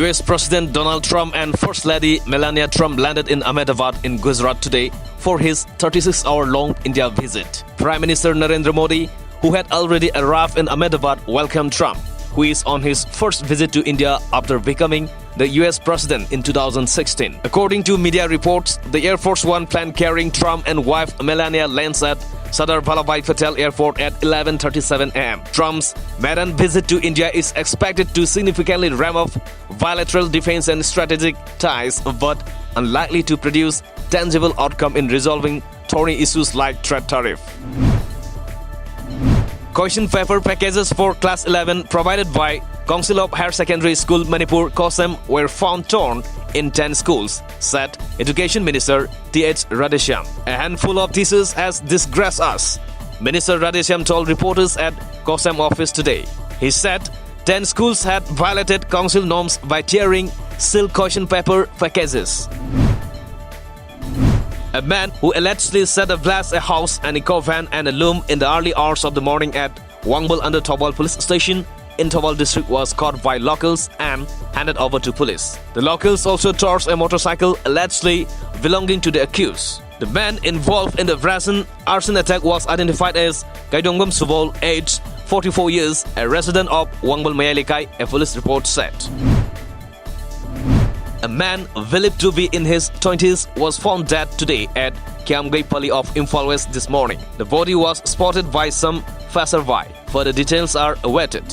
US President Donald Trump and First Lady Melania Trump landed in Ahmedabad in Gujarat today for his 36-hour-long India visit. Prime Minister Narendra Modi, who had already arrived in Ahmedabad, welcomed Trump, who is on his first visit to India after becoming the US President in 2016. According to media reports, the Air Force One plane carrying Trump and wife Melania lands at Sardar Vallabhbhai Patel Airport at 11:37 am. Trump's maiden visit to India is expected to significantly ramp up bilateral defense and strategic ties, but unlikely to produce tangible outcome in resolving thorny issues like trade tariff. Question paper packages for Class 11 provided by Council of Higher Secondary School Manipur COSEM were found torn in 10 schools, said Education Minister T.H. Radheshyam. A handful of teachers has disgraced us, Minister Radheshyam told reporters at COSEM office today. He said 10 schools had violated council norms by tearing sealed question paper packages. A man who allegedly set ablaze a house, an eco van and a loom in the early hours of the morning at Wangbal under Tobal Police Station in Tobal district was caught by locals and handed over to police. The locals also tossed a motorcycle allegedly belonging to the accused. The man involved in the arson attack was identified as Kaidonggam Subol, aged 44 years, a resident of Wangbal Mayalikai, a police report said. A man believed to be in his 20s was found dead today at Kiamgai Pali of Imphal West this morning. The body was spotted by some passerby. Further details are awaited.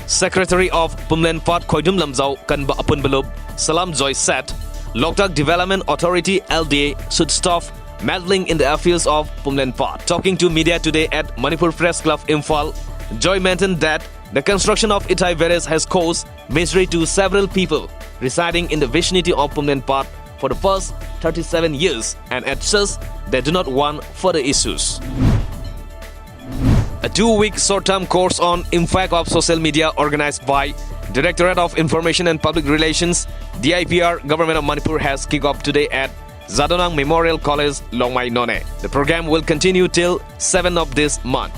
Secretary of Pumlenpat Khoidum Lamzau Kanba Apun Balub Salam Joy said Loktak Development Authority LDA should stop meddling in the affairs of Pumlenpat. Talking to media today at Manipur Press Club Imphal, Joy mentioned that the construction of Itai Barrage has caused misery to several people residing in the vicinity of Pumlenpat for the past 37 years and at such they do not want further issues. A 2-week short-term course on impact of social media organized by Directorate of Information and Public Relations DIPR Government of Manipur has kicked off today at Zadonang Memorial College, Longmai None. The program will continue till 7th of this month.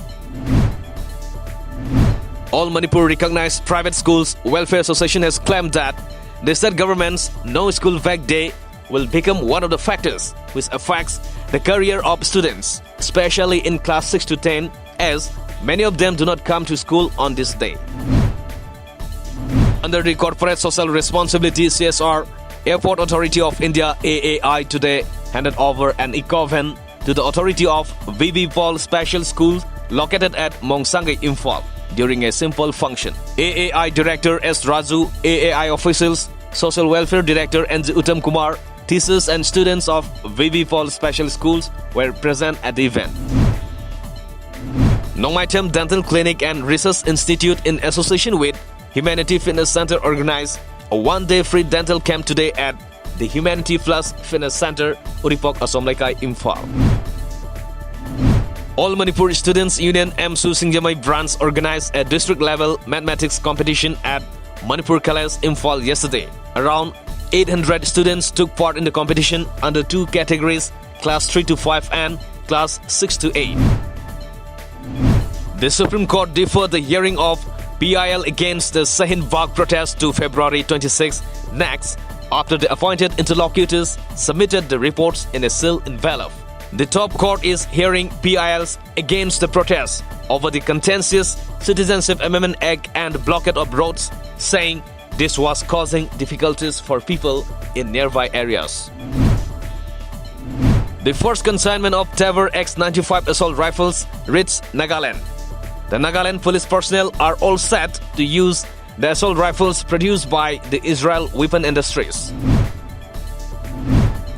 All Manipur recognized private schools welfare association has claimed that the state government's No School Back Day will become one of the factors which affects the career of students, especially in class 6 to 10, as many of them do not come to school on this day. Under the Corporate Social Responsibility CSR, Airport Authority of India AAI today handed over an eco-van to the authority of VB Paul Special Schools located at Mongsangai, Imphal during a simple function. AAI Director S. Raju, AAI officials, Social Welfare Director NG Uttam Kumar, teachers and students of VB Paul Special Schools were present at the event. Nongmaitem Dental Clinic and Research Institute in association with Humanity Fitness Center organized a one-day free dental camp today at the Humanity Plus Fitness Center, Uripok, Asomlaikai, Imphal. All Manipur Students Union AMSU Singjamai branch organized a district-level mathematics competition at Manipur College, Imphal yesterday. Around 800 students took part in the competition under 2 categories, Class 3 to 5 and Class 6 to 8. The Supreme Court deferred the hearing of PIL against the Sahin Bagh protest to February 26 next after the appointed interlocutors submitted the reports in a sealed envelope. The top court is hearing PILs against the protests over the contentious Citizenship Amendment Act and blockade of roads, saying this was causing difficulties for people in nearby areas. The first consignment of TAVOR X-95 assault rifles reached Nagaland. The Nagaland police personnel are all set to use the assault rifles produced by the Israel Weapon Industries.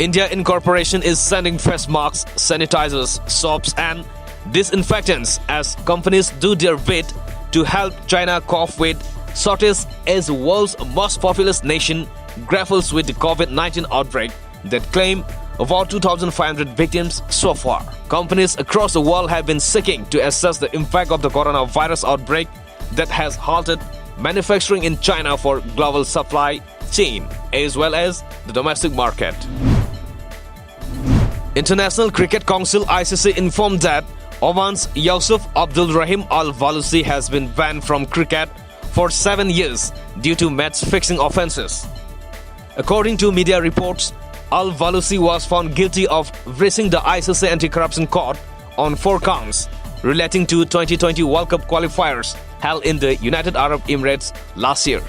India Incorporation is sending face masks, sanitizers, soaps and disinfectants as companies do their bit to help China cope with shortage as the world's most populous nation grapples with the COVID-19 outbreak that claim about 2,500 victims so far. Companies across the world have been seeking to assess the impact of the coronavirus outbreak that has halted manufacturing in China for global supply chain as well as the domestic market. International Cricket Council ICC informed that Oman's Yusuf Abdul Rahim Al Valusi has been banned from cricket for 7 years due to match-fixing offences. According to media reports, Al-Valusi was found guilty of vracing the ICC Anti-Corruption Court on 4 counts relating to 2020 World Cup qualifiers held in the United Arab Emirates last year.